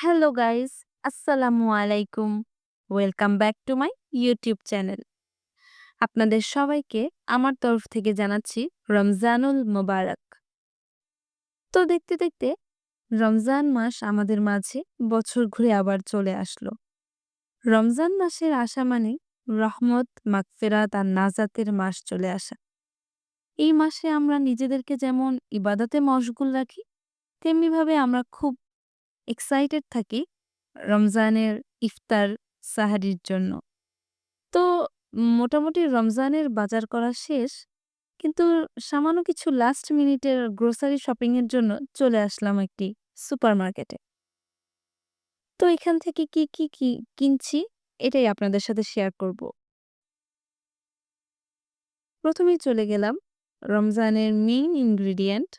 Hello guys, আসসালামু আলাইকুম। Welcome back to my YouTube channel. আপনাদের সবাইকে আমার তরফ থেকে জানাচ্ছি রমজানুল মোবারক। তো দেখতে দেখতে রমজান মাস আমাদের মাঝে বছর ঘুরে আবার চলে আসলো। রমজান মাসের আসা মানে রহমত, মাগফিরাত আর নাজাতের মাস চলে আসা। এই মাসে আমরা নিজেদেরকে যেমন ইবাদতে মশগুল রাখি, তেমনিভাবে আমরা খুব এক্সাইটেড থাকি রমজানের ইফতার সাহারির জন্য। তো মোটামুটি রমজানের বাজার করা শেষ। কিন্তু সামান্য কিছু লাস্ট মিনিটের গ্রোসারি শপিং এর জন্য চলে আসলাম একটি সুপারমার্কেটে। তো এখান থেকে কি কিনছি এটাই আপনাদের সাথে শেয়ার করব। প্রথমেই চলে গেলাম রমজানের মেইন ইনগ্রিডিয়েন্ট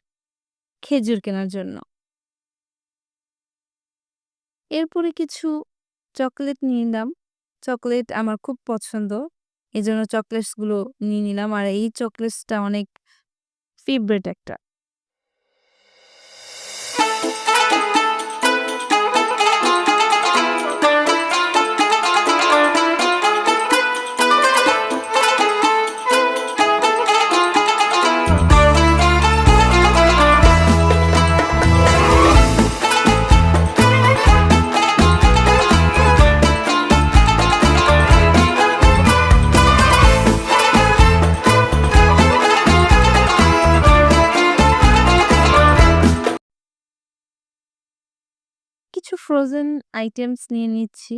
খেজুর কেনার জন্য। এরপরে কিছু চকোলেট নিয়ে নিলাম। চকোলেট আমার খুব পছন্দ। এজন্য চকোলেটস গুলো নিয়ে নিলাম। আর এই চকোলেটসটা অনেক ফেভারিট একটা। কিছু ফ্রোজেন আইটেমস নিয়ে নিচ্ছি।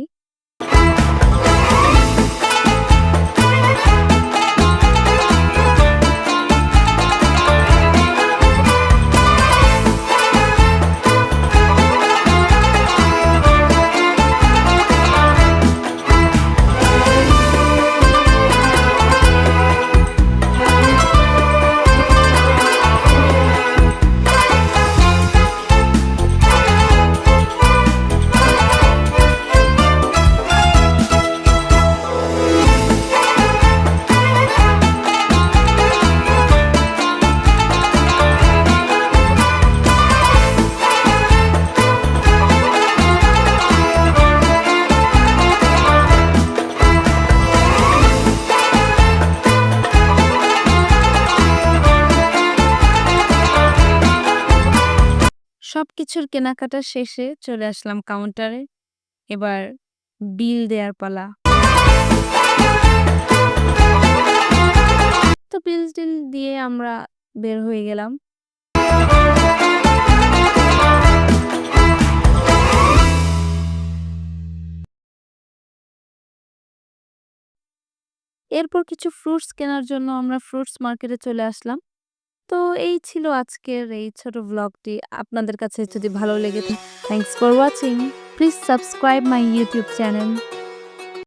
সবকিছুর কেনাকাটা শেষে চলে আসলাম কাউন্টারে। এবার বিল দেয়ার পালা। তো বিল-টিল দিয়ে আমরা বের হয়ে গেলাম। এরপর কিছু ফ্রুটস কেনার জন্য আমরা ফ্রুটস মার্কেটে চলে আসলাম। তো এই ছিল আজকের এই ছোট ভ্লগটি। আপনাদের কাছে যদি ভালো লেগে থাকে, thanks for watching. Please subscribe my YouTube channel.